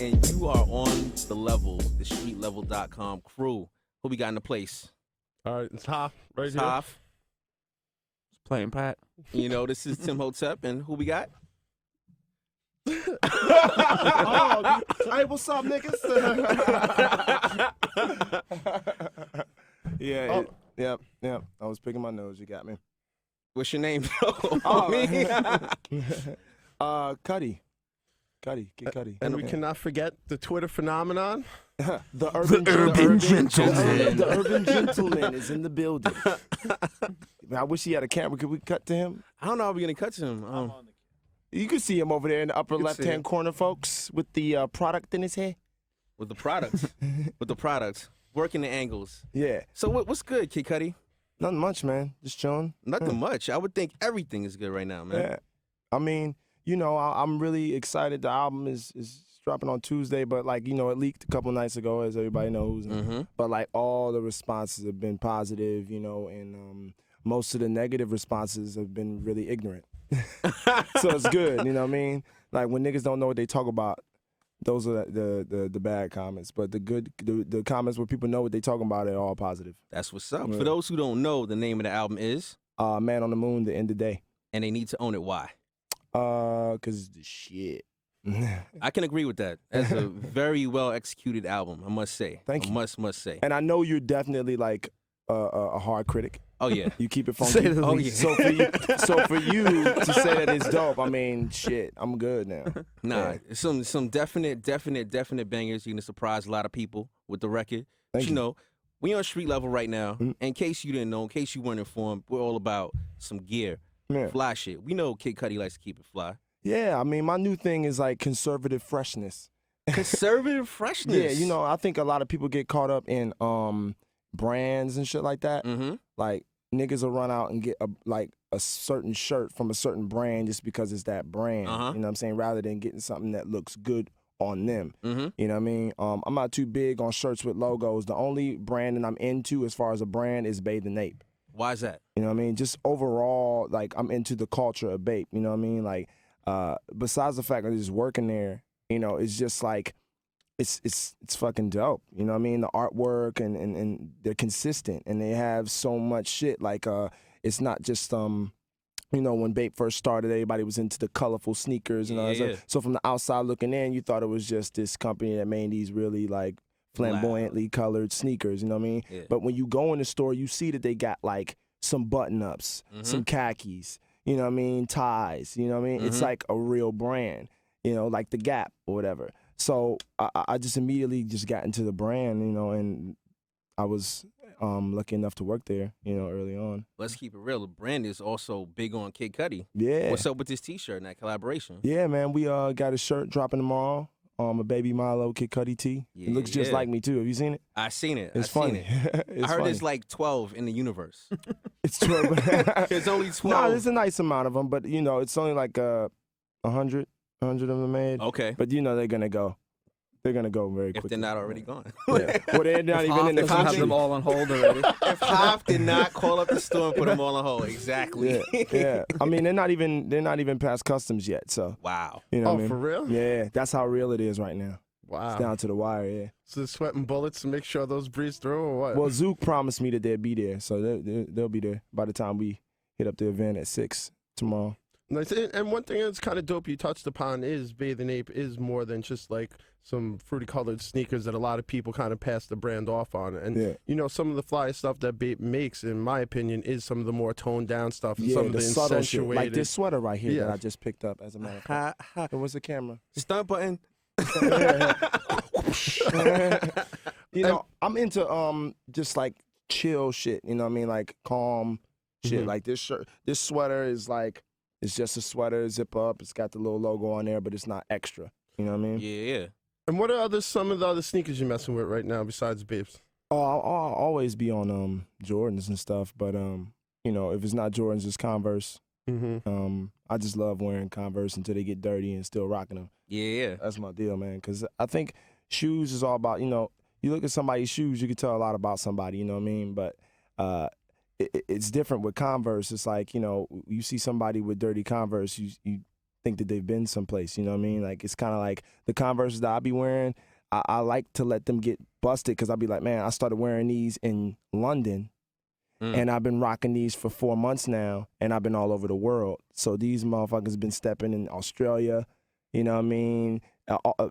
and you are on the level, the streetlevel.com crew. Who we got in the place? All right, it's Hoff right here. Hoff. Playing Pat. You know, this is Tim Hotep, and who we got? Oh, hey, what's up, niggas? Yeah, yep. I was picking my nose. You got me. What's your name? CuDi. KiD, KiD. And we cannot forget the Twitter phenomenon. The urban gentleman. The urban gentleman is in the building. I wish he had a camera. Could we cut to him? I don't know how we're going to cut to him. You can see him over there in the upper left-hand corner, folks, with the product in his hair. With the products. With the products. Working the angles. Yeah. So what's good, Kid Cudi? Nothing much, man. Just chilling. Nothing much. I would think everything is good right now, man. Yeah. I mean, you know, I'm really excited. The album is dropping on Tuesday, but, like, you know, it leaked a couple nights ago, as everybody knows. But, like, all the responses have been positive, you know, and most of the negative responses have been really ignorant. So it's good, you know what I mean? Like, when niggas don't know what they talk about, those are the bad comments. But the comments where people know what they talking about are all positive. That's what's up. Yeah. For those who don't know, the name of the album is? Man on the Moon, The End of Day. And they need to own it. Why? 'Cause it's the shit. I can agree with that. That's a very well executed album, I must say. Thank you. Must say. And I know you're definitely like a hard critic. Oh yeah, you keep it funky. Oh yeah. So for you to say that it's dope, I mean, shit, I'm good now. Nah, yeah. some definite bangers. You're gonna surprise a lot of people with the record. Thank you. You know, we on street level right now. In case you didn't know, in case you weren't informed, we're all about some gear, fly shit. We know Kid Cudi likes to keep it fly. Yeah, I mean, my new thing is like conservative freshness. Conservative freshness. Yeah, you know, I think a lot of people get caught up in brands and shit like that. Like, niggas will run out and get a certain shirt from a certain brand just because it's that brand. You know what I'm saying? Rather than getting something that looks good on them. You know what I mean? I'm not too big on shirts with logos. The only brand that I'm into as far as a brand is Bathe and Ape. Why is that? You know what I mean? Just overall, like, I'm into the culture of BAPE. You know what I mean? Like, besides the fact that just working there, you know, it's just like, it's fucking dope. You know what I mean? The artwork and they're consistent and they have so much shit. Like, it's not just, you know, when BAPE first started, everybody was into the colorful sneakers and all that stuff. So from the outside looking in, you thought it was just this company that made these really, like, flamboyantly colored sneakers, you know what I mean? Yeah. But when you go in the store, you see that they got, like, some button-ups, some khakis, you know what I mean, ties, you know what I mean? It's like a real brand, you know, like the Gap or whatever. So I just immediately just got into the brand, you know, and I was lucky enough to work there, you know, early on. Let's keep it real. The brand is also big on Kid Cudi. Yeah. What's up with this T-shirt and that collaboration? Yeah, man, we got a shirt dropping tomorrow. A Baby Milo Kid Cudi tee. It looks just like me too. Have you seen it? I seen it. It's funny. I heard there's like 12 in the universe. It's 12. There's only 12. No, there's a nice amount of them, but you know, it's only like 100 of them made. Okay. But you know they're gonna go. They're gonna go very quickly. If they're not already gone. Yeah. Well, they're not even in the country. Have them all on hold already. If Hoff did not call up the store and put them all on hold, exactly. Yeah. I mean, they're not even past customs yet. So. Wow. You know what I mean? For real? Yeah, that's how real it is right now. Wow. It's down to the wire, yeah. So they're sweating bullets to make sure those breeze through or what? Well, Zook promised me that they'll be there, so they'll be there by the time we hit up the event at 6 tomorrow. Nice. And one thing that's kind of dope you touched upon is Bathe and Ape is more than just like some fruity colored sneakers that a lot of people kind of pass the brand off on. And you know, some of the fly stuff that BAPE makes, in my opinion, is some of the more toned down stuff. And some of the subtle shit. accentuated. Like this sweater right here that I just picked up, as a matter of fact. Where's the camera? Stunt button. You know, I'm into just like chill shit, you know what I mean? Like calm shit. Like this sweater is like, it's just a sweater, zip up, it's got the little logo on there, but it's not extra. You know what I mean? Yeah. And what are some of the other sneakers you're messing with right now besides BAPE's? Oh, I'll always be on Jordans and stuff, but you know, if it's not Jordans, it's Converse. I just love wearing Converse until they get dirty and still rocking them. Yeah. That's my deal, man, because I think shoes is all about, you know, you look at somebody's shoes, you can tell a lot about somebody, you know what I mean? But it's different with Converse. It's like, you know, you see somebody with dirty Converse, you think that they've been someplace. You know what I mean? Like, it's kind of like the Converses that I be wearing. I like to let them get busted because I'll be like, man, I started wearing these in London. And I've been rocking these for 4 months now, and I've been all over the world. So these motherfuckers been stepping in Australia, you know what I mean,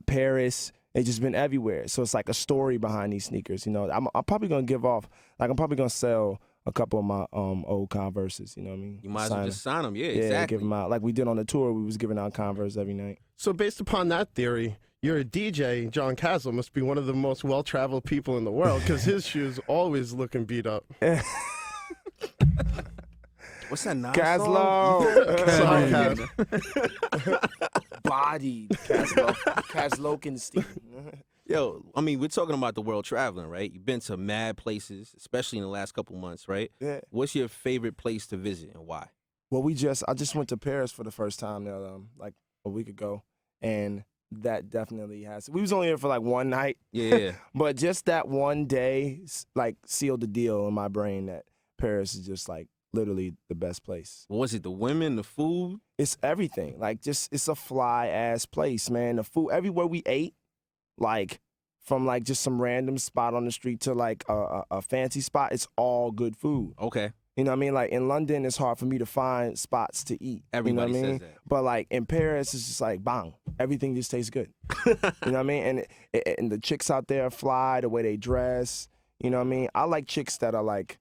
Paris. They just been everywhere. So it's like a story behind these sneakers. You know, I'm probably gonna give off, like I'm probably gonna sell a couple of my old Converses. You know what I mean? You might as well just sign them. Yeah, yeah, exactly. give them out like we did on the tour. We was giving out Converse every night. So based upon that theory, you're a DJ. John Castle must be one of the most well-traveled people in the world because his shoes always looking beat up. What's that Nas Caslow. Bodied Caslokenstein. Yo, I mean, we're talking about the world traveling, right? You've been to mad places, especially in the last couple months, right? Yeah. What's your favorite place to visit and why? Well, I just went to Paris for the first time now, like a week ago, and that definitely has. We was only here for like one night. Yeah. But just that one day, like, sealed the deal in my brain that Paris is just like literally the best place. What was it? The women, the food? It's everything. Like, just it's a fly ass place, man. The food, everywhere we ate, like from like just some random spot on the street to like a fancy spot, it's all good food. Okay. You know what I mean? Like in London, it's hard for me to find spots to eat. Everybody you know what I says mean? that. But like in Paris, it's just like bang, everything just tastes good. You know what I mean? And the chicks out there fly, the way they dress. You know what I mean? I like chicks that are like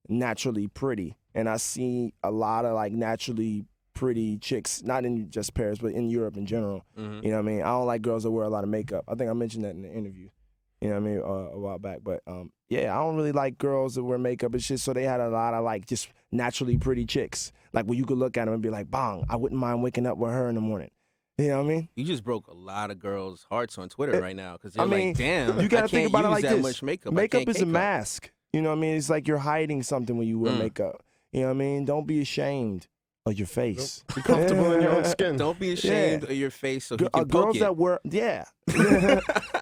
naturally pretty, and I see a lot of like naturally pretty chicks, not in just Paris, but in Europe in general. Mm-hmm. You know what I mean? I don't like girls that wear a lot of makeup. I think I mentioned that in the interview. You know what I mean? A while back. But yeah, I don't really like girls that wear makeup and shit. So they had a lot of like just naturally pretty chicks. Like where you could look at them and be like, bang, I wouldn't mind waking up with her in the morning. You know what I mean? You just broke a lot of girls' hearts on Twitter right now because they're I mean, like, damn, you gotta I think can't about it use like that this. much makeup. Makeup is a makeup. mask. You know what I mean? It's like you're hiding something when you wear makeup. You know what I mean? Don't be ashamed of your face. Be comfortable in your own skin. Don't be ashamed of your face so you can girls poke it. that wear,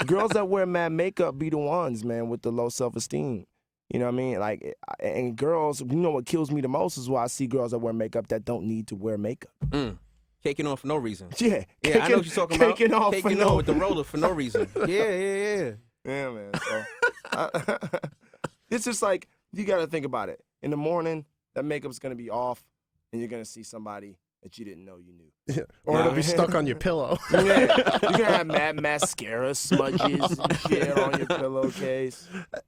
girls that wear mad makeup be the ones, man, with the low self-esteem. You know what I mean? Like, and girls, you know what kills me the most is why I see girls that wear makeup that don't need to wear makeup. Caking on for no reason. Yeah. I know what you're talking about. Caking off Caking on with the roller for no reason. Yeah. Yeah, man. So, it's just like, you got to think about it. In the morning, that makeup's going to be off, and you're going to see somebody that you didn't know you knew. Yeah. Or it'll be stuck on your pillow. Yeah. You're going to have mad mascara smudges and shit on your pillowcase.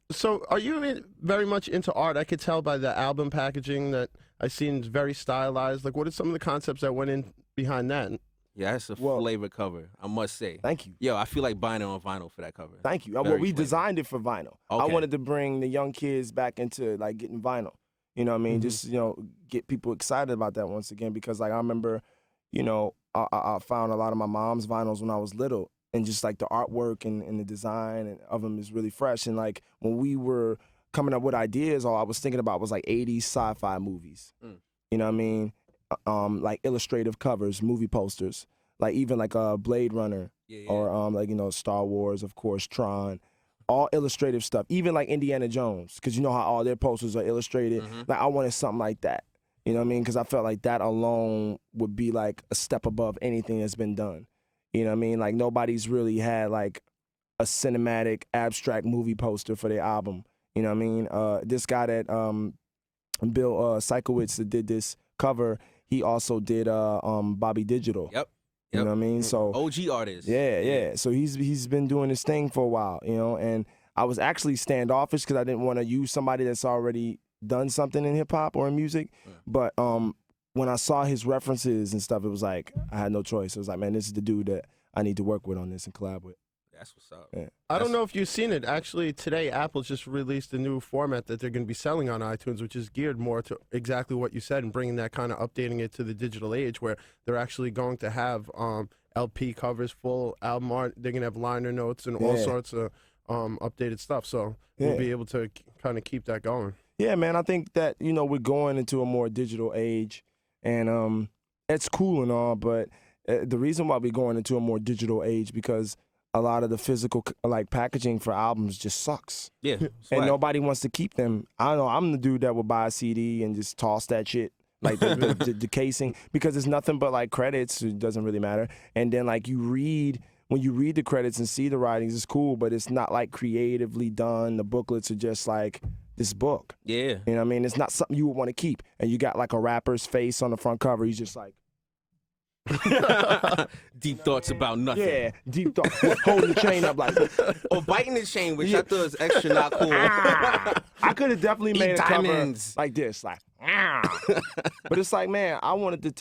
So are you very much into art? I could tell by the album packaging that I seen is very stylized. Like, what are some of the concepts that went in behind that? Yeah, that's a flavor cover, I must say. Thank you. Yo, I feel like buying it on vinyl for that cover. Thank you. Very We flavor. designed it for vinyl. Okay. I wanted to bring the young kids back into like getting vinyl. You know what I mean? Just, you know, get people excited about that once again because like I remember, you know, I found a lot of my mom's vinyls when I was little and just like the artwork and the design of them is really fresh. And like when we were coming up with ideas, all I was thinking about was like 80s sci-fi movies. You know what I mean? Like illustrative covers, movie posters. Like even like a Blade Runner or like, you know, Star Wars, of course, Tron, all illustrative stuff. Even like Indiana Jones, because you know how all their posters are illustrated. Like I wanted something like that. You know what I mean? Because I felt like that alone would be like a step above anything that's been done. You know what I mean? Like nobody's really had like a cinematic abstract movie poster for their album. You know what I mean? This guy that Bill Sikowitz that did this cover, he also did Bobby Digital. Yep. You know what I mean? So OG artist. Yeah. So he's been doing this thing for a while, you know, and I was actually standoffish because I didn't want to use somebody that's already done something in hip hop or in music. But when I saw his references and stuff, it was like I had no choice. It was like, man, this is the dude that I need to work with on this and collab with. That's what's up. Yeah. I don't know if you've seen it. Actually, today Apple just released a new format that they're going to be selling on iTunes, which is geared more to exactly what you said and bringing that kind of updating it to the digital age where they're actually going to have LP covers, full album art. They're going to have liner notes and all sorts of updated stuff. So we'll be able to kind of keep that going. Yeah, man. I think that, you know, we're going into a more digital age and it's cool and all, but the reason why we're going into a more digital age because a lot of the physical like packaging for albums just sucks. Yeah. And nobody wants to keep them. I don't know. I'm the dude that would buy a CD and just toss that shit like the casing, because it's nothing but like credits. It doesn't really matter. And then like when you read the credits and see the writings, it's cool, but it's not like creatively done. The booklets are just like this book. Yeah. You know what I mean? It's not something you would want to keep. And you got like a rapper's face on the front cover. He's just like, deep thoughts about nothing. yeah, deep thought, holding the chain up like, or biting the chain, which I thought was extra not cool. I could have definitely made a diamonds. cover like this, like, but it's like, man, I wanted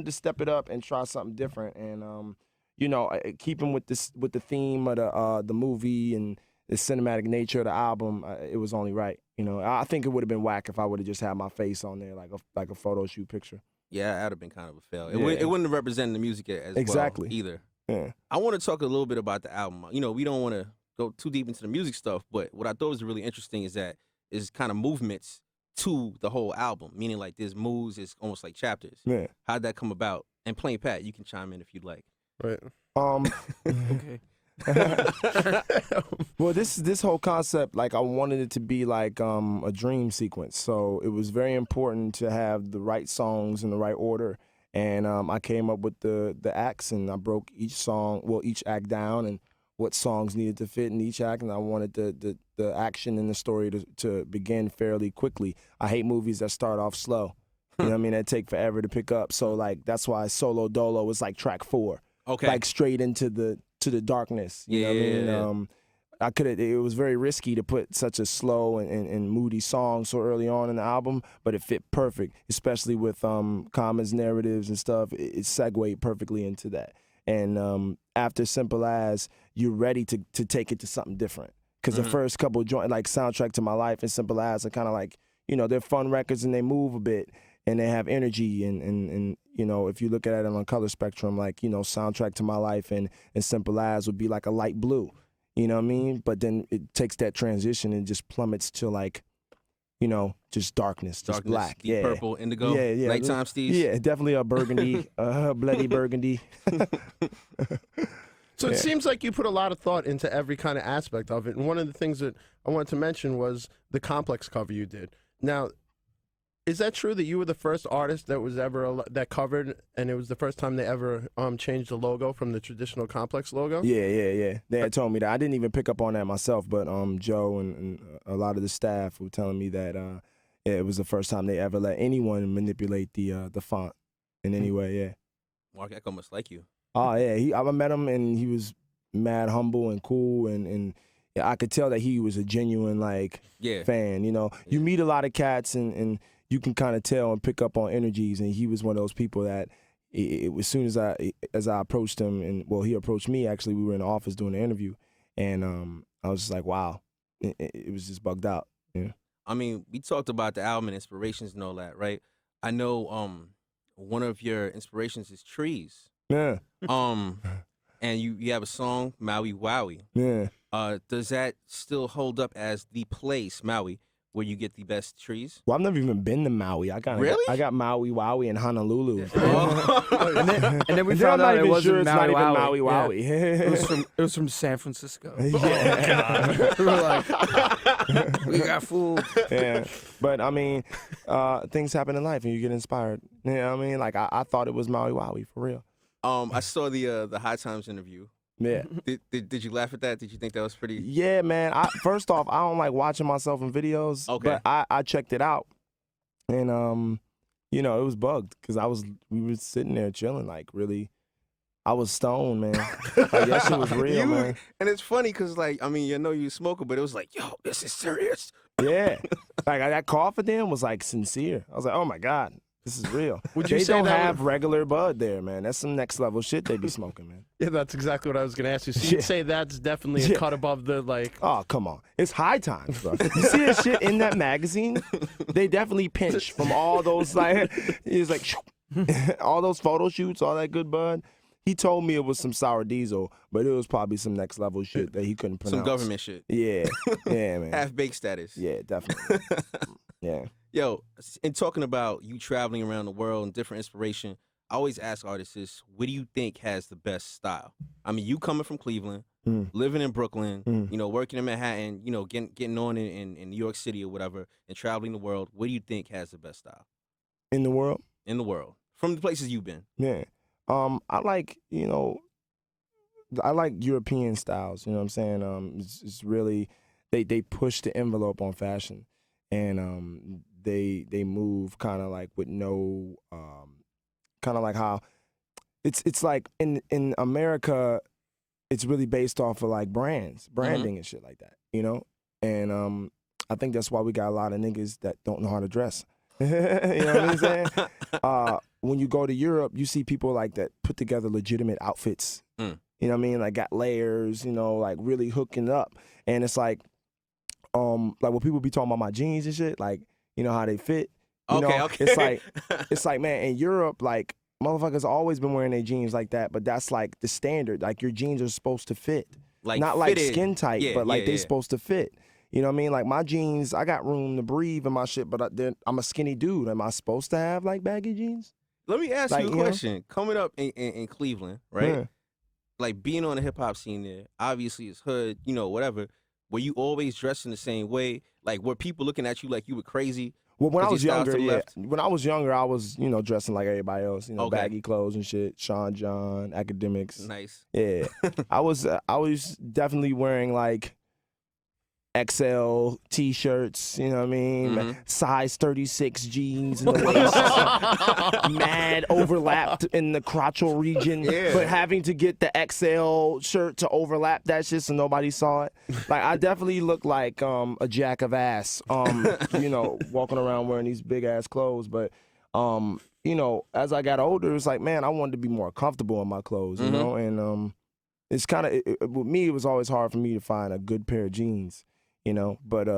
to step it up and try something different, and you know, keeping with the theme of the movie and the cinematic nature of the album, it was only right. You know, I think it would have been whack if I would have just had my face on there like a photo shoot picture. Yeah, that would have been kind of a fail. Yeah. It wouldn't have represented the music as Exactly. well either. Yeah. I want to talk a little bit about the album. You know, we don't want to go too deep into the music stuff, but what I thought was really interesting is that is kind of movements to the whole album, meaning like there's moves, it's almost like chapters. Yeah. How'd that come about? And Plain Pat, you can chime in if you'd like. Right. Okay. Well, this whole concept, like I wanted it to be like a dream sequence. So it was very important to have the right songs in the right order. And I came up with the acts, and I broke each act down and what songs needed to fit in each act. And I wanted the action and the story to begin fairly quickly. I hate movies that start off slow. You know what I mean? That take forever to pick up. So like that's why Solo Dolo was like track 4. Okay. Like straight into the darkness. You know what I mean? It was very risky to put such a slow and moody song so early on in the album, but it fit perfect, especially with Common's narratives and stuff. It segued perfectly into that. And after Simple As, you're ready to take it to something different. Because the first couple joint, like Soundtrack to My Life and Simple As, are kind of like, you know, they're fun records and they move a bit and they have energy. And you know, if you look at it on a color spectrum, like, you know, Soundtrack to My Life and Simple As would be like a light blue. You know what I mean? But then it takes that transition and just plummets to like, you know, just darkness, just black. Deep purple, indigo, nighttime steez. Yeah, definitely a burgundy, bloody burgundy. So it seems like you put a lot of thought into every kind of aspect of it. And one of the things that I wanted to mention was the Complex cover you did. Now, is that true that you were the first artist that was ever that covered, and it was the first time they ever changed the logo from the traditional Complex logo? Yeah. They had told me that. I didn't even pick up on that myself, but Joe and a lot of the staff were telling me that it was the first time they ever let anyone manipulate the font in any way. Yeah. Mark Echo must like you. Oh yeah, I met him and he was mad humble and cool, and I could tell that he was a genuine fan. You know, you meet a lot of cats and you can kind of tell and pick up on energies, and he was one of those people that as soon as I approached him, and well, he approached me, actually, we were in the office doing the interview, and I was just like, wow, it was just bugged out. Yeah. I mean, we talked about the album and inspirations and all that, right? I know one of your inspirations is trees. Yeah. And you have a song, Maui Wowie. Yeah. Does that still hold up as the place, Maui, where you get the best trees? Well, I've never even been to Maui. I got Maui Wowie in Honolulu. And then we found out it wasn't Maui Wowie. Yeah. It was from San Francisco. Yeah. We were like, we got fooled. Yeah, but I mean, things happen in life and you get inspired. You know what I mean? Like I thought it was Maui Wowie for real. I saw the High Times interview. Yeah. Did you laugh at that? Did you think that was pretty? Yeah, man. First off, I don't like watching myself in videos. Okay. But I checked it out, and you know, it was bugged because we were sitting there chilling, like really. I was stoned, man. Like that shit was real, man. And it's funny because, like, I mean, you know you smoking, but it was like, yo, this is serious. Yeah. Like that call for them was like sincere. I was like, oh my God. This is real. Would you they say don't that have regular bud there, man. That's some next level shit they be smoking, man. Yeah, that's exactly what I was going to ask you. So you'd say that's definitely a cut above the, like... Oh, come on. It's High Times, bro. You see that shit in that magazine? They definitely pinch from all those, like, it's like, all those photo shoots, all that good bud. He told me it was some sour diesel, but it was probably some next level shit that he couldn't pronounce. Some government shit. Yeah. Yeah, man. Half-baked status. Yeah, definitely. Yeah. Yo, in talking about you traveling around the world and different inspiration, I always ask artists, what do you think has the best style? I mean, you coming from Cleveland, living in Brooklyn, you know, working in Manhattan, you know, getting on in New York City or whatever, and traveling the world, what do you think has the best style? In the world? In the world. From the places you've been. Yeah. I like, I like European styles, you know what I'm saying? It's really, they push the envelope on fashion, and they move kind of like with no, kind of like how, it's like in America, it's really based off of like branding and shit like that, And I think that's why we got a lot of niggas that don't know how to dress. You know what I'm saying? When you go to Europe, you see people like that put together legitimate outfits. You know what I mean? Like got layers, like really hooking up. And it's like when people be talking about my jeans and shit, like, how they fit. Okay. It's like, man, in Europe, like, motherfuckers always been wearing their jeans like that, but that's like the standard. Like your jeans are supposed to fit. Like not fitted. Like skin tight, but like they supposed to fit. You know what I mean? Like my jeans, I got room to breathe in my shit, but I'm a skinny dude. Am I supposed to have like baggy jeans? Let me ask you a question. Coming up in Cleveland, right? Yeah. Like being on the hip hop scene there, obviously it's hood, whatever. Were you always dressed in the same way? Like were people looking at you like you were crazy? Well, when I was younger, When I was younger, I was, dressing like everybody else, baggy clothes and shit. Sean John, academics. Nice. Yeah. I was definitely wearing like XL T-shirts, you know what I mean? Size 36 jeans in the waist, mad overlapped in the crotchal region, but having to get the XL shirt to overlap that shit so nobody saw it. Like I definitely look like a jack of ass, walking around wearing these big ass clothes. But as I got older, it's like, man, I wanted to be more comfortable in my clothes, you know, and it's kind of with me. It was always hard for me to find a good pair of jeans. But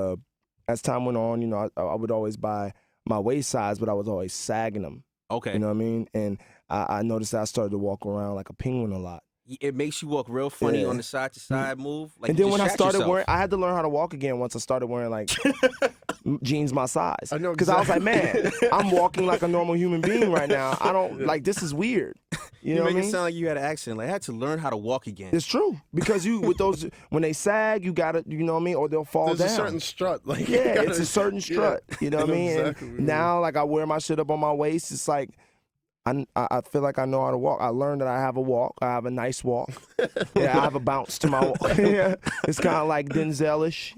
as time went on, I would always buy my waist size, but I was always sagging them. Okay. You know what I mean? And I noticed I started to walk around like a penguin a lot. It makes you walk real funny on the side to side move. Like, and then when I started wearing, I had to learn how to walk again once I started wearing like jeans my size. I know because I was like, man, I'm walking like a normal human being right now. I don't like this is weird. You know what I mean? It sound like you had an accent. Like I had to learn how to walk again. It's true because you with those when they sag, you gotta, you know what I mean, or they'll fall down. There's a certain strut, like it's a certain strut. You know what I mean? Exactly And now, like I wear my shit up on my waist. It's like I feel like I know how to walk. I learned that I have a walk. I have a nice walk. I have a bounce to my walk. It's kind of like Denzel-ish.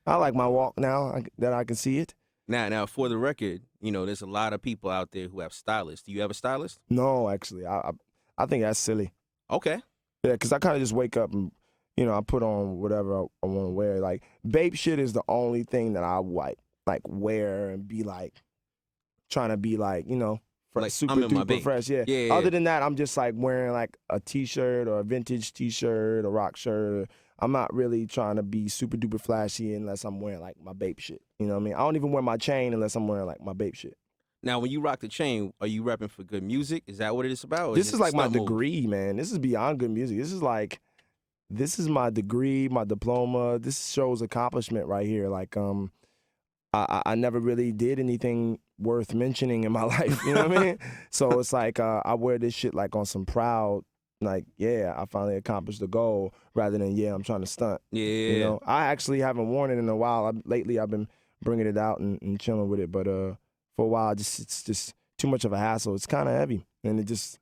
I like my walk now that I can see it. Now, for the record, there's a lot of people out there who have stylists. Do you have a stylist? No, actually. I think that's silly. Okay. Yeah, because I kind of just wake up and, I put on whatever I want to wear. Like, BAPE shit is the only thing that I like wear and be like, trying to be like, like super duper fresh. Yeah. Other than that, I'm just like wearing like a t-shirt or a vintage t-shirt, a rock shirt. I'm not really trying to be super duper flashy unless I'm wearing like my BAPE shit. You know what I mean? I don't even wear my chain unless I'm wearing like my BAPE shit. Now, when you rock the chain, are you repping for good music? Is that what it is about? This is like my degree, man. This is beyond good music. This is my degree, my diploma. This shows accomplishment right here. Like, I never really did anything worth mentioning in my life. You know what I mean? So it's like I wear this shit like on some proud, like, I finally accomplished the goal rather than, I'm trying to stunt. Yeah. I actually haven't worn it in a while. Lately, I've been bringing it out and chilling with it. But for a while, it's just too much of a hassle. It's kind of heavy. And it's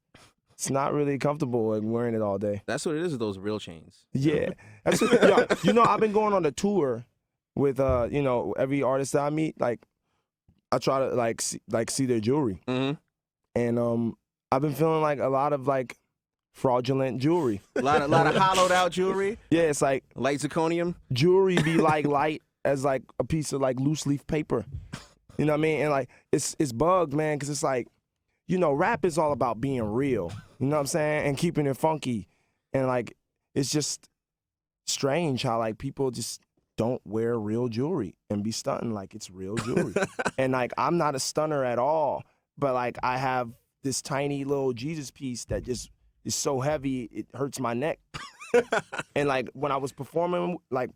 not really comfortable like wearing it all day. That's what it is with those real chains. Yeah. I've been going on a tour with, every artist that I meet. Like, I try to see their jewelry. Mm-hmm. And I've been feeling like a lot of like fraudulent jewelry. A lot of hollowed out jewelry. Yeah, it's like light zirconium. Jewelry be like light as like a piece of like loose leaf paper. You know what I mean? And like it's bugged, man, because it's like, rap is all about being real. You know what I'm saying? And keeping it funky. And like it's just strange how like people just don't wear real jewelry and be stunting like it's real jewelry. And like I'm not a stunner at all, but like I have this tiny little Jesus piece that just is so heavy it hurts my neck. And like when I was performing, like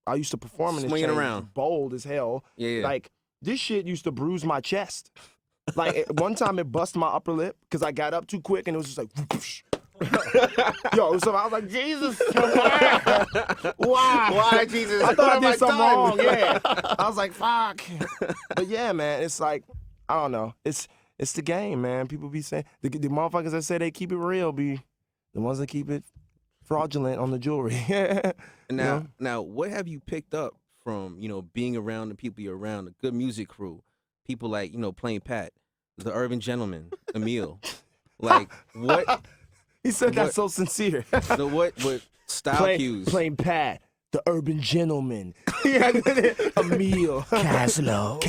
I used to perform in this swinging chain, around, bold as hell. Yeah. Like this shit used to bruise my chest. Like one time it busted my upper lip because I got up too quick and it was just like. Yo, so I was like, Jesus, why, Jesus? I thought I did something wrong. Yeah, I was like, fuck. But yeah, man, it's like, I don't know. It's it's the game, man. People be saying the motherfuckers that say they keep it real be the ones that keep it fraudulent on the jewelry. Now, what have you picked up from being around the people you're around, the good music crew, people like Plain Pat, the Urban Gentleman, Emil, like what? He said that's so sincere. So what style cues? Plain Pat, the Urban Gentleman, Emil, Caslow.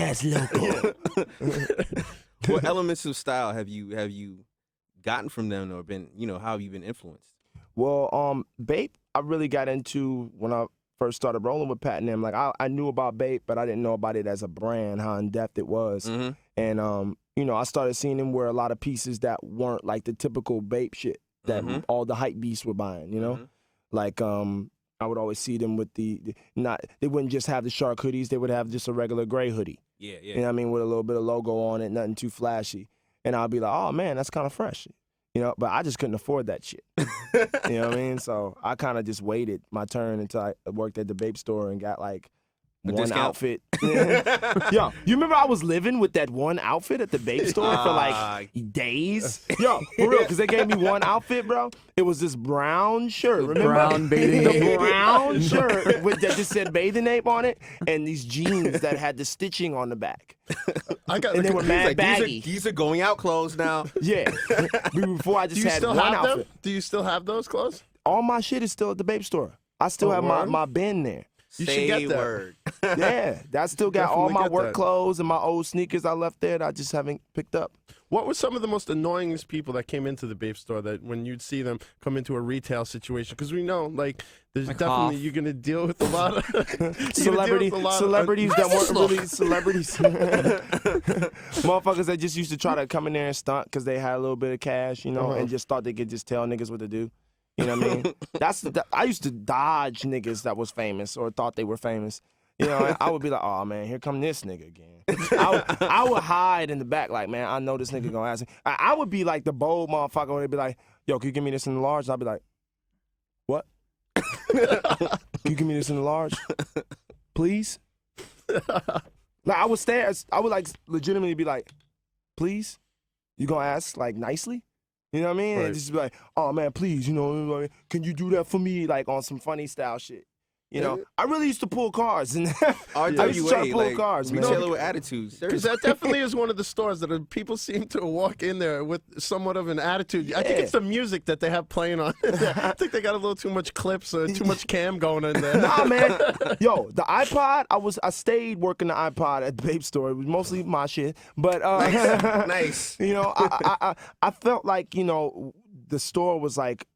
What elements of style have you gotten from them, or been how have you been influenced? Well, BAPE, I really got into when I first started rolling with Pat and them. Like I knew about BAPE, but I didn't know about it as a brand, how in depth it was. Mm-hmm. And I started seeing them wear a lot of pieces that weren't like the typical BAPE shit that all the hype beasts were buying. Like I would always see them with they wouldn't just have the shark hoodies, they would have just a regular gray hoodie. Yeah. You know what I mean, with a little bit of logo on it, nothing too flashy. And I'll be like, oh man, that's kind of fresh. But I just couldn't afford that shit. You know what I mean? So I kind of just waited my turn until I worked at the BAPE store and got like one outfit. Yo, you remember I was living with that one outfit at the BAPE store for like days? Yo, for real, because they gave me one outfit, bro. It was this brown shirt, remember? Brown bathing ape. The brown shirt that just said bathing ape on it, and these jeans that had the stitching on the back. And they were mad baggy. These are going out clothes now. Yeah. Before I just had one outfit. Do you still have those clothes? All my shit is still at the BAPE store. I still have my bin there. You should get that. Word. Yeah, I still got all my work clothes and my old sneakers I left there that I just haven't picked up. What were some of the most annoyingest people that came into the BAPE store that when you'd see them come into a retail situation? Because we know, like, there's definitely you're gonna deal with a lot of celebrities that weren't really celebrities. Motherfuckers that just used to try to come in there and stunt because they had a little bit of cash, and just thought they could just tell niggas what to do. You know what I mean? I used to dodge niggas that was famous or thought they were famous. I would be like, oh man, here come this nigga again. I would hide in the back like, man, I know this nigga gonna ask me. I would be like the bold motherfucker where they'd be like, yo, can you give me this in the large? And I'd be like, what? Can you give me this in the large? Please? Like I would like legitimately be like, please? You gonna ask like nicely? You know what I mean? Right. And just be like, oh man, please, like, can you do that for me? Like on some funny style shit. I really used to pull cars, and I used to try to pull cars, man. Retailer with attitudes. Because that definitely is one of the stores that people seem to walk in there with somewhat of an attitude. I think it's the music that they have playing on. I think they got a little too much clips or too much cam going in there. Nah, man. Yo, the iPod, I stayed working the iPod at the BAPE store. It was mostly my shit, but nice. I felt like the store was like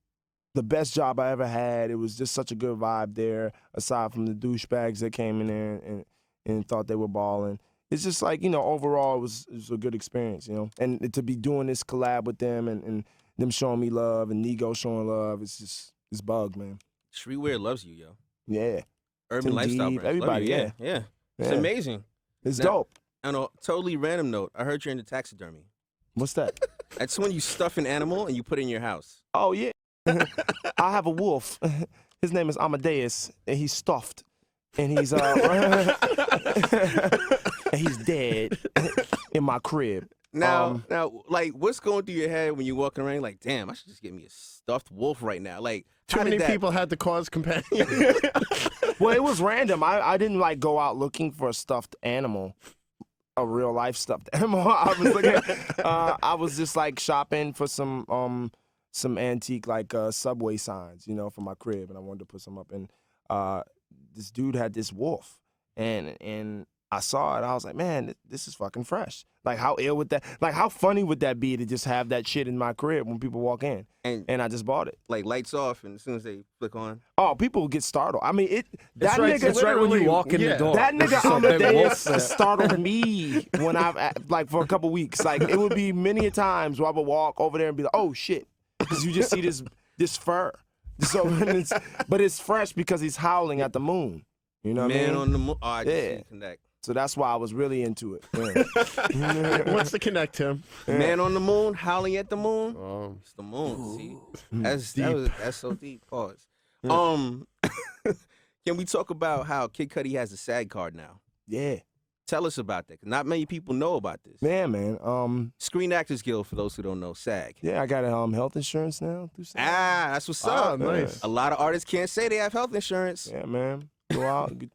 the best job I ever had. It was just such a good vibe there, aside from the douchebags that came in there and thought they were balling. It's just like, overall it was a good experience, And to be doing this collab with them and them showing me love and Nego showing love, it's bugged, man. Streetwear loves you, yo. Yeah. Urban lifestyle brands. Everybody, yeah. It's amazing. It's dope. On a totally random note, I heard you're into taxidermy. What's that? That's when you stuff an animal and you put it in your house. Oh, yeah. I have a wolf. His name is Amadeus, and he's stuffed, and he's and he's dead in my crib. Now, like, what's going through your head when you're walking around? Like, damn, I should just get me a stuffed wolf right now. Like, too many people had to cause companion. Well, it was random. I didn't like go out looking for a stuffed animal. A real life stuffed animal. I was just like shopping for some antique like subway signs, for my crib, and I wanted to put some up. And this dude had this wolf, and I saw it. I was like, man, this is fucking fresh. Like, how ill would that? Like, how funny would that be to just have that shit in my crib when people walk in? And I just bought it. Like lights off, and as soon as they flick on, oh, people get startled. I mean, that nigga. It's right when you walk in the door. That nigga Amadeus startled me when like for a couple weeks. Like, it would be many a times where I would walk over there and be like, oh shit. Because you just see this fur. So, but it's fresh because he's howling at the moon. You know what I mean? Man on the moon. Oh, I just see connect. So that's why I was really into it. Yeah. What's the connect, Tim? Man on the moon, howling at the moon. Oh. It's the moon. Ooh. See, that's so deep. Pause. Yeah. Can we talk about how Kid CuDi has a SAG card now? Yeah. Tell us about that. 'Cause not many people know about this. Man. Screen Actors Guild, for those who don't know, SAG. Yeah, I got health insurance now through SAG. That's what's up. Nice. A lot of artists can't say they have health insurance. Yeah, man. Go out, get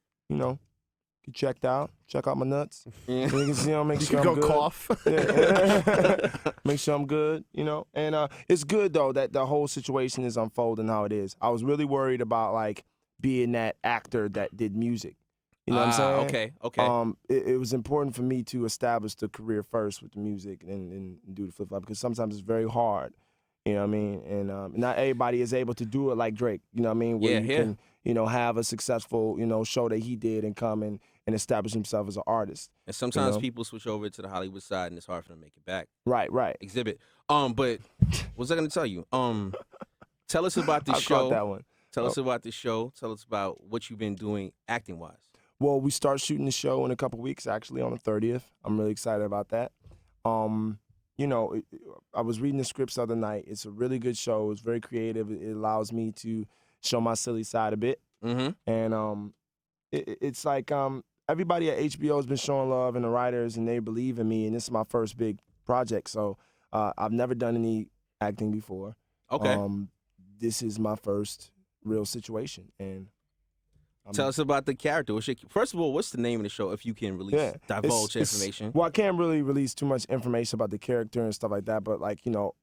checked out. Check out my nuts. Yeah. You can see them, make sure You I'm go good. cough. Yeah. Make sure I'm good, And it's good, though, that the whole situation is unfolding how it is. I was really worried about, like, being that actor that did music. You know what I'm saying? Okay. It was important for me to establish the career first with the music and do the flip-flop, because sometimes it's very hard. You know what I mean? And not everybody is able to do it like Drake. You know what I mean? Where you can, have a successful, show that he did and come and establish himself as an artist. And sometimes people switch over to the Hollywood side, and it's hard for them to make it back. Right. Exhibit. But what was I going to tell you? Tell us about the show. Caught that one. Tell us about the show. Tell us about what you've been doing acting-wise. Well, we start shooting the show in a couple weeks, actually, on the 30th. I'm really excited about that. I was reading the scripts the other night. It's a really good show. It's very creative. It allows me to show my silly side a bit. Mm-hmm. And it's like everybody at HBO has been showing love, and the writers, and they believe in me. And this is my first big project. So I've never done any acting before. Okay. This is my first real situation. And tell us about the character. First of all, what's the name of the show, if you can divulge information? Well, I can't really release too much information about the character and stuff like that, but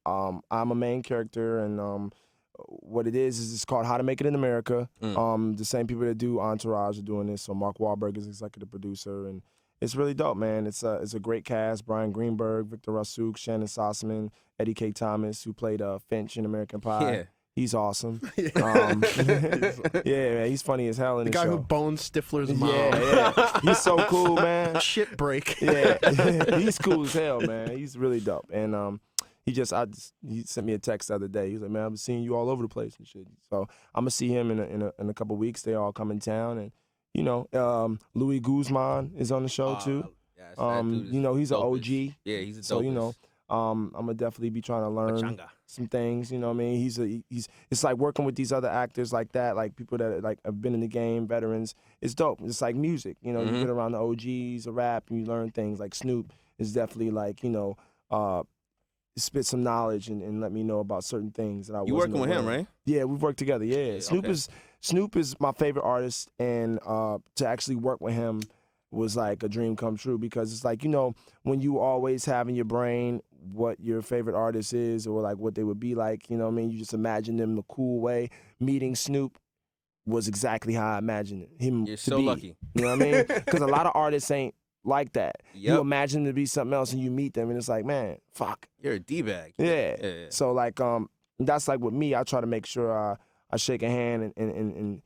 I'm a main character, and what it is it's called How to Make It in America. The same people that do Entourage are doing this, so Mark Wahlberg is executive producer, and it's really dope, man. It's a great cast: Brian Greenberg, Victor Rasuk, Shannon Sossaman, Eddie K. Thomas, who played Finch in American Pie. Yeah. He's awesome. Yeah, man, he's funny as hell in The the guy show. who boned Stifler's mom. Yeah. He's so cool, man. Shit break. Yeah, he's cool as hell, man. He's really dope. And he sent me a text the other day. He was like, "Man, I've been seeing you all over the place and shit." So I'm gonna see him in a couple weeks. They all come in town, and Louis Guzman is on the show too. He's an OG. Yeah, he's a dope. So I'm gonna definitely be trying to learn some things. You know what I mean? He's it's like working with these other actors like that, like people that like have been in the game, veterans. It's dope. It's like music. You get around the OGs, a rap, and you learn things. Like Snoop is definitely like spit some knowledge and let me know about certain things that I wasn't You working with aware him, of. right? Yeah, we've worked together. Yeah, Snoop is my favorite artist, and to actually work with him was like a dream come true, because it's like, when you always have in your brain what your favorite artist is or like what they would be like, you just imagine them the cool way. Meeting Snoop was exactly how I imagined him You're to so be. lucky. You know what I mean? Because a lot of artists ain't like that. Yep. You imagine them to be something else and you meet them and it's like, man, fuck. You're a D-bag. Yeah. So like that's like with me, I try to make sure I shake a hand and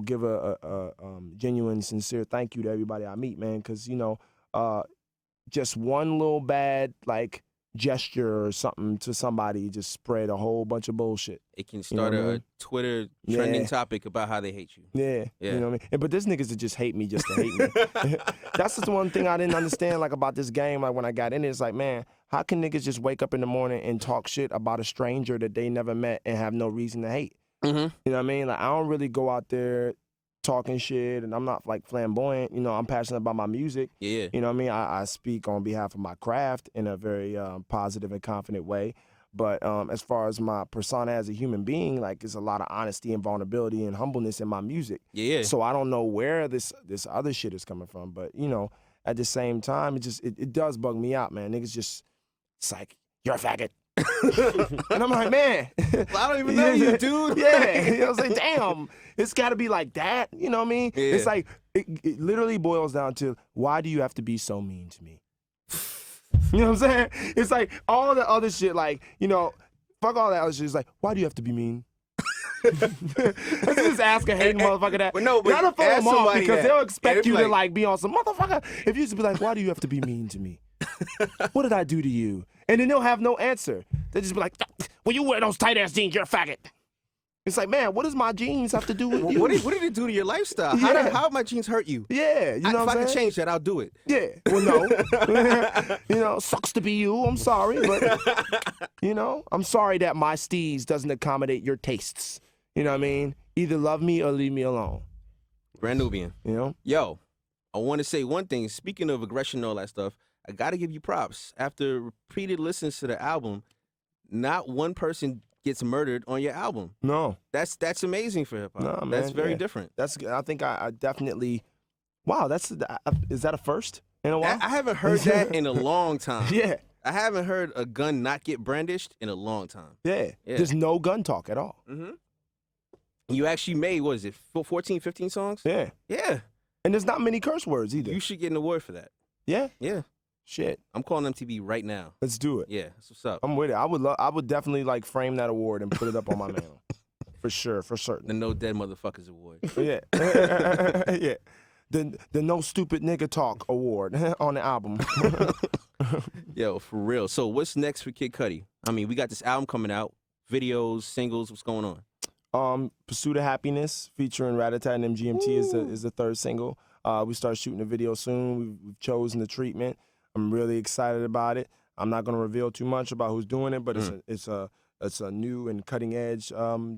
give a genuine, sincere thank you to everybody I meet, man, because just one little bad like gesture or something to somebody just spread a whole bunch of bullshit. It can start a Twitter trending topic about how they hate you. Yeah. You know what I mean? But there's niggas that just hate me just to hate me. That's just the one thing I didn't understand like about this game. Like when I got in it, it's like, man, how can niggas just wake up in the morning and talk shit about a stranger that they never met and have no reason to hate? Mm-hmm. You know what I mean? Like I don't really go out there talking shit, and I'm not like flamboyant. I'm passionate about my music. Yeah. You know what I mean? I speak on behalf of my craft in a very positive and confident way. But as far as my persona as a human being, like there's a lot of honesty and vulnerability and humbleness in my music. Yeah. So I don't know where this other shit is coming from. But at the same time, it does bug me out, man. Niggas just, it's like, you're a faggot. And I'm like, man, well, I don't even know you, dude. Yeah, I was like, damn, it's got to be like that. You know what I mean? Yeah. It's like it literally boils down to, why do you have to be so mean to me? You know what I'm saying? It's like all the other shit, like fuck all that other shit. It's like, why do you have to be mean? Let's just ask a hating motherfucker that. But no, but you gotta throw them off because they'll expect you to like be on some motherfucker. If you used to be like, why do you have to be mean to me? What did I do to you? And then they'll have no answer. They just be like, well, you wear those tight ass jeans, you're a faggot. It's like, man, what does my jeans have to do with you? What did it do to your lifestyle? Yeah. How my jeans hurt you? Yeah, If I can change that, I'll do it. Yeah, well, no. Sucks to be you. I'm sorry, but, I'm sorry that my steez doesn't accommodate your tastes. You know what I mean? Either love me or leave me alone. Brand Nubian. You know? Yo, I want to say one thing. Speaking of aggression and all that stuff, I got to give you props. After repeated listens to the album, not one person gets murdered on your album. No. That's amazing for hip hop. No, man. That's very different. I think I definitely. Wow, is that a first in a while? I haven't heard that in a long time. Yeah. I haven't heard a gun not get brandished in a long time. Yeah. There's no gun talk at all. Mm-hmm. You actually made, what is it, 14, 15 songs? Yeah. Yeah. And there's not many curse words either. You should get an award for that. Yeah? Yeah. Shit. I'm calling MTV right now. Let's do it. Yeah, that's what's up. I'm with it. I would definitely like frame that award and put it up on my mantle. For sure, for certain. The No Dead Motherfuckers Award. Yeah. Yeah. The No Stupid Nigga Talk Award on the album. Yo, for real. So what's next for Kid Cudi? I mean, we got this album coming out, videos, singles, what's going on? Pursuit of Happiness featuring Rat-a-Tat and MGMT is the third single. We start shooting a video soon. We've chosen the treatment. I'm really excited about it. I'm not going to reveal too much about who's doing it, but it's a new and cutting edge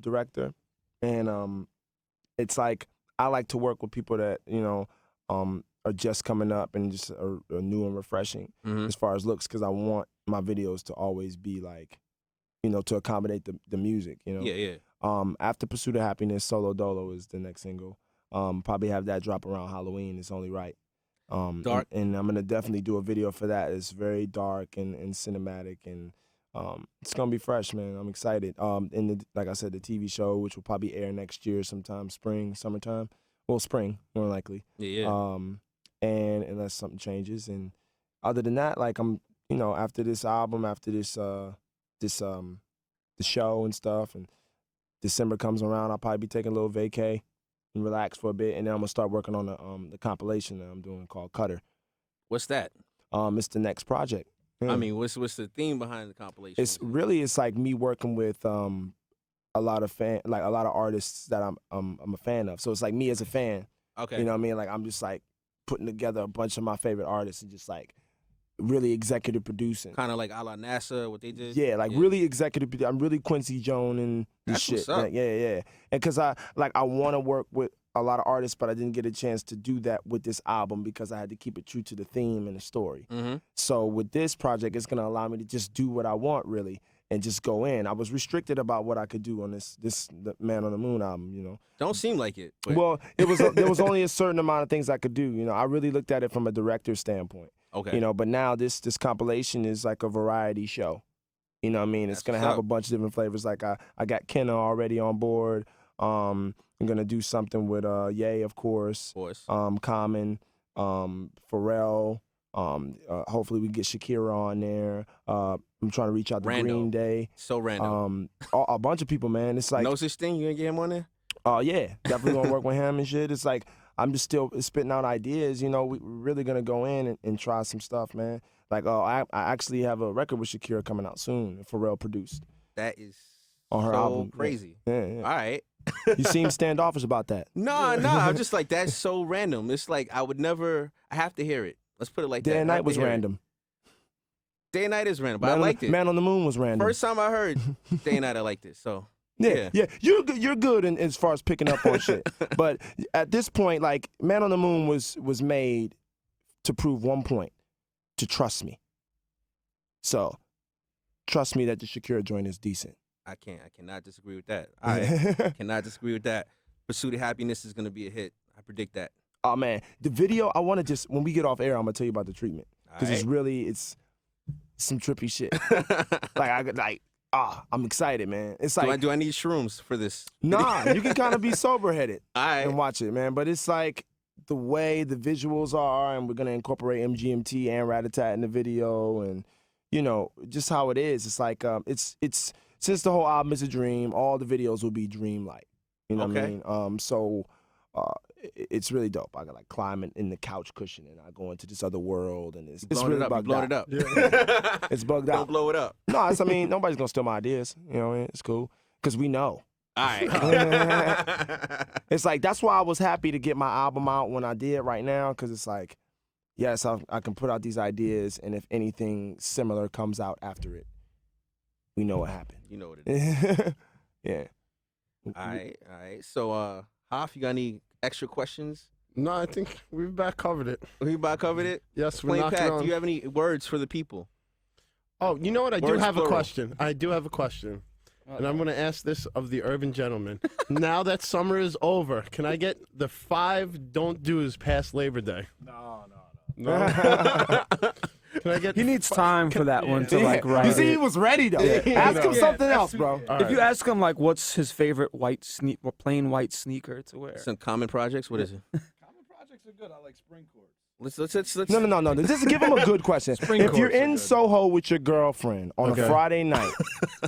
director, and it's like I like to work with people that are just coming up and just are new and refreshing as far as looks, because I want my videos to always be like, to accommodate the music. Yeah. After Pursuit of Happiness, Solo Dolo is the next single. Probably have that drop around Halloween. It's only right. Dark. And I'm gonna definitely do a video for that. It's very dark and cinematic, and it's gonna be fresh, man. I'm excited. And like I said, the TV show, which will probably air next year, sometime spring, summertime. Well, spring more likely. Yeah. And unless something changes, and other than that, like I'm, after this album, after this the show and stuff, and December comes around, I'll probably be taking a little vacay and relax for a bit, and then I'm gonna start working on the compilation that I'm doing called Cutter. What's that? It's the next project. Yeah. I mean, what's the theme behind the compilation? It's like me working with a lot of artists that I'm a fan of. So it's like me as a fan. Okay. You know what I mean? Like I'm just like putting together a bunch of my favorite artists and just like really executive producing. Kind of like a la NASA, what they did. Yeah, really executive. I'm really Quincy Jones and this shit. What's up. Yeah. And because I want to work with a lot of artists, but I didn't get a chance to do that with this album because I had to keep it true to the theme and the story. Mm-hmm. So with this project, it's gonna allow me to just do what I want really and just go in. I was restricted about what I could do on the Man on the Moon album. Don't seem like it. But... Well, there was only a certain amount of things I could do. I really looked at it from a director's standpoint. Okay. But now this compilation is like a variety show. You know what I mean? It's going to have a bunch of different flavors. Like I got Kenna already on board. I'm going to do something with Ye, of course. Common, Pharrell. Hopefully we get Shakira on there. I'm trying to reach out to Green Day. So random. A bunch of people, man. It's like No Such Thing. You gonna get him on there? Yeah, definitely gonna work with him and shit. It's like I'm just still spitting out ideas. We're really gonna go in and try some stuff, man. Like I actually have a record with Shakira coming out soon. Pharrell produced. That is on her album. Crazy. Yeah. All right. You seem standoffish about that. No. I'm just like, that's so random. It's like I have to hear it. Let's put it like that. Day and Night was random. Day and Night is random, but I liked it. Man on the Moon was random. First time I heard Day and Night, I liked it. So yeah. You're good as far as picking up on shit. But at this point, like Man on the Moon was made to prove one point: to trust me. So trust me that the Shakira joint is decent. I cannot disagree with that. I cannot disagree with that. Pursuit of Happiness is gonna be a hit. I predict that. Oh man, the video, I want to just, when we get off air, I'm gonna tell you about the treatment. Because it's some trippy shit. I'm excited, man. It's like, do I need shrooms for this? Nah, you can kind of be sober-headed right. and watch it, man. But it's like the way the visuals are, and we're gonna incorporate MGMT and Rat-a-Tat in the video, and just how it is. It's like it's since the whole album is a dream, all the videos will be dream-like. You know what I mean? So it's really dope. I got like climbing in the couch cushion and I go into this other world, and it's really bugged out. It up. Yeah. It's bugged out. Don't blow it up. No, nobody's gonna steal my ideas. It's cool because we know. All right. It's like that's why I was happy to get my album out when I did right now, because it's like, yes, I can put out these ideas, and if anything similar comes out after it, we know what happened. You know what it is. Yeah. All right. So, Hoff, you got any extra questions? No, I think we've about covered it. We about covered it? Yes, we're Plain knocking Pat, on. do you have any words for the people? Oh, you know what? I do Words have plural. a question. I do have a question. And I'm going to ask this of the urban gentleman. Now that summer is over, can I get the 5 don't do's past Labor Day? No. Can I get? He needs time for that one to like write. You see, he it. was ready though. Ask him something else, bro. If you ask him like, what's his favorite plain white sneaker to wear? Some common projects? What is it? Common projects are good. I like spring courts. Let's No. Just give him a good question. If you're courts are in good. Soho with your girlfriend on Okay. a Friday night,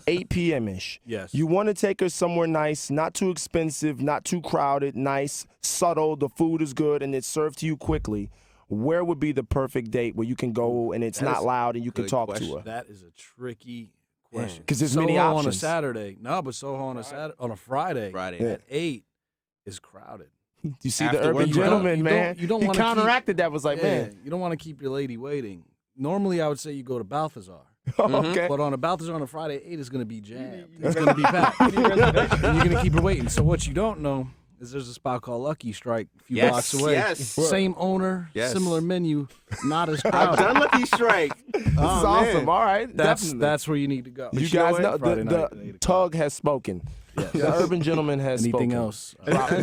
8 p.m.-ish, Yes. you want to take her somewhere nice, not too expensive, not too crowded, nice, subtle, the food is good, and it's served to you quickly, where would be the perfect date where you can go and it's That not is loud and you can good talk question. to her? That is a tricky question. 'Cause there's Soho many on a options. Saturday. No, but Soho on a Friday. Friday. Yeah. At 8 is crowded. You see After the work, urban you gentleman, don't- man. you don't he wanna keep- counteracted that, was like, Yeah, man, you don't want to keep your lady waiting. Normally, I would say you go to Baltazar. okay. But on a Baltazar on a Friday, 8 is going to be jammed. It's going to be packed. And you're going to keep her waiting. So what you don't know is there's a spot called Lucky Strike a few Yes, blocks away. yes. Same owner, Yes. similar menu, not as I've crowded. done Lucky Strike. This is awesome. All right, definitely. That's where you need to go. you you know guys what? know Friday night at 8 the o'clock. tug has spoken. Yes. The urban gentleman has Anything spoken. else?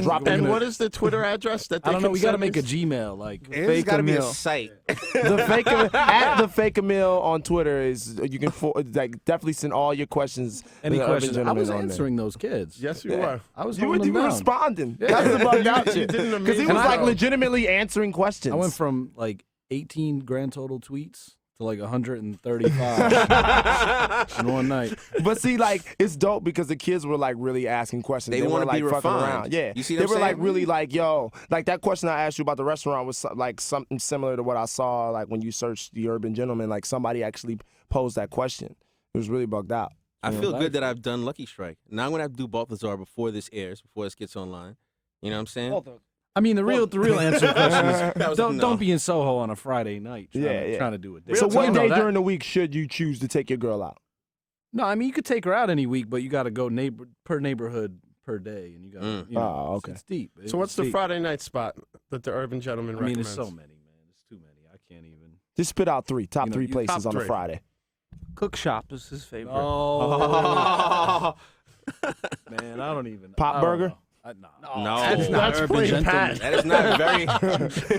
Drop And it. what is the Twitter address that they I don't know. can We got to send make a these? Gmail. Like, It's got to be a meal. site. The fake at the fake meal on Twitter is you can like definitely send all your questions. any to the Urban questions? I Gentleman was on there. answering those kids. Yes, you Yeah. were. I was You were, holding you them were down. responding. That's the bug out shit. did an Because he amazing was like job. legitimately answering questions. I went from like 18 grand total tweets to like 135 in one night. But see, like it's dope because the kids were like really asking questions. They were wanna like be fucking refined. around. Yeah, You see what they I'm were like saying? really like, yo, like that question I asked you about the restaurant was like something similar to what I saw like when you searched the Urban Gentleman. Like somebody actually posed that question. It was really bugged out. I Yeah. feel good that I've done Lucky Strike. Now I'm going to have to do Baltazar before this airs, before this gets online. You know what I'm saying? I mean, the real answer to the question That is was a no. don't be in Soho on a Friday night trying to do it. So what day that? during the week should you choose to take your girl out? No, I mean you could take her out any week, but you got to go per neighborhood per day, and you got to. You know, Oh, okay. It's deep. So what's It's the deep. Friday night spot that the urban gentleman I mean, recommends? there's so many, man. It's too many. I can't even. Just spit out top You know, three you- places top on a three. Friday. Cook Shop is his favorite. Oh, man, I don't even. Pop I don't Burger? know. No. That's not That's urban plain gentleman. Pat. That is not very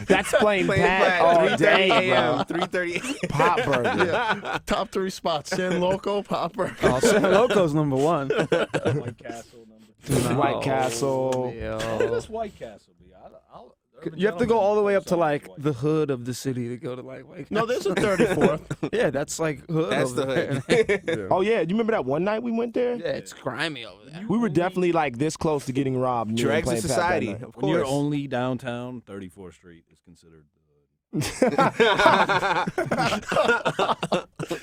That's plain plain Pat all 3:30 day, a.m., bro. 3:30. Pop Burger. Yeah. Top 3 spots: San Loco, Popper. Oh, San Loco's number one. White Castle number 2. White Castle. What's White Castle be? You have to go all the way up to like the hood of the city to go to like White No, there's a 34th. Yeah, that's like hood. That's over the there. hood. Oh yeah, you remember that one night we went there? Yeah, it's grimy over there. We were definitely like this close to getting robbed. me and Dregs of Plain Pat that society, night. of When you're course. only downtown, 34th Street is considered the hood.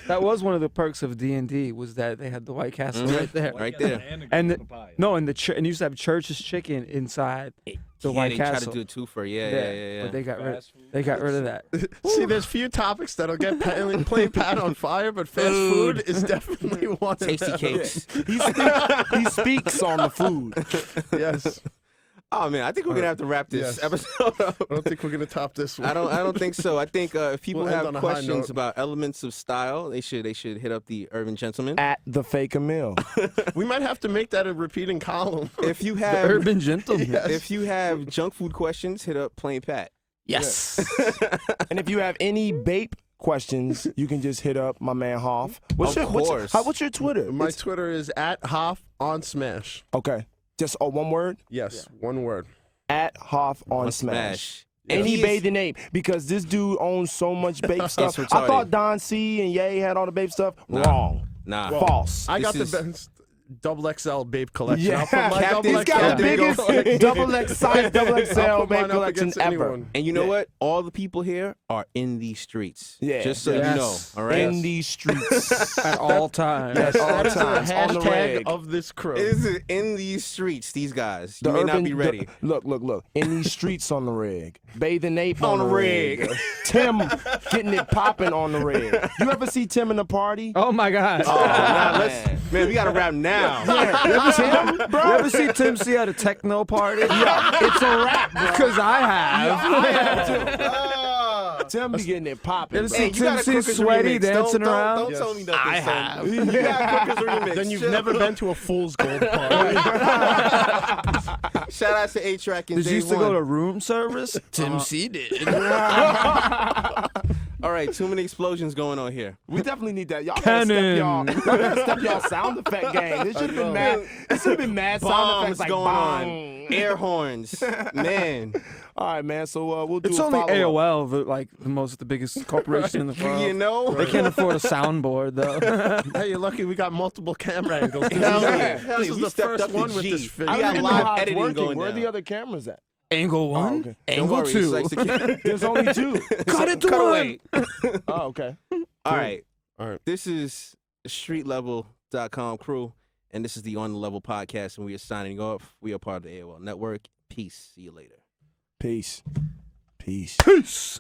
That was one of the perks of D&D was that they had the White Castle right there. Right there. And and you used to have Church's Chicken inside the Yeah, White they Castle. tried to do a twofer. Yeah. But they got rid of that. See, there's few topics that'll get plain Pat on fire, but fast food is definitely one of Tasty them. cakes. He speaks on the food. Yes. Oh man, I think we're gonna have to wrap this Yes. episode up. I don't think we're gonna top this one. I don't think so. I think if people We'll end have on a high questions note. about elements of style, they should hit up the Urban Gentleman. At the fake meal. We might have to make that a repeating column. If you have Urban Gentleman. if you have junk food questions, hit up Plain Pat. Yes. And if you have any BAPE questions, you can just hit up my man Hoff. What's Of course. What's your Twitter? My It's- Twitter is @Hoff on Smash. okay. Just one word? Yes, one word. At Hoff on Smash. Any He is- bathing ape, because this dude owns so much BAPE stuff. I retarded. thought Don C and Ye had all the BAPE stuff. Wrong. Nah. False. I got This the best double XL babe collection. Yeah. I'll put my Captain- double He's got the XL biggest double X size double I'll XL put BAPE mine up collection against ever. anyone. And you know what? All the people here are in these streets. Yeah. Just so Yes. you know. All right. In these streets. At all times. Yes, all That is the times. On the hashtag reg. of this crew. Is it in these streets? These guys. You The may not urban- be ready. Look. In these streets on the rig. Bathing ape on the rig. Tim getting it popping on the rig. You ever see Tim in a party? Oh my God. Nah, let's Man, we gotta rap now. You ever see Tim C at a techno party? Yeah, it's a rap, bro. Because I have. Tim be getting it popping. You ever Hey, see Tim C Crookers sweaty remix. dancing don't, around? Don't tell me nothing. I son. have. You got Crookers remix. Then you've Chill. never been to a Fool's Gold party. Shout out to A-Track and Did you Day used to One. go to room service? Tim C did. All right, too many explosions going on here. We definitely need that. Y'all gotta step y'all sound effect game. This should have been mad. This should have been mad sound Bombs effects like going bong. on. Air horns. Man. All right, man. So we'll do. It's a only follow-up. AOL, the biggest corporation in the world. You know? They can't afford a soundboard though. Hey, you're lucky we got multiple camera angles. Hell This yeah. is Hell yeah. the We stepped first up to one with G. this We video. I got don't even know live how it's editing working. going Where are down. the other cameras at? Angle 1, okay. Don't angle worry, 2. it's like There's only two. Cut it to Cut one. away. Oh, okay. All right. All right. This is the streetlevel.com crew, and this is the On the Level podcast, and we are signing off. We are part of the AOL network. Peace. See you later. Peace. Peace. Peace.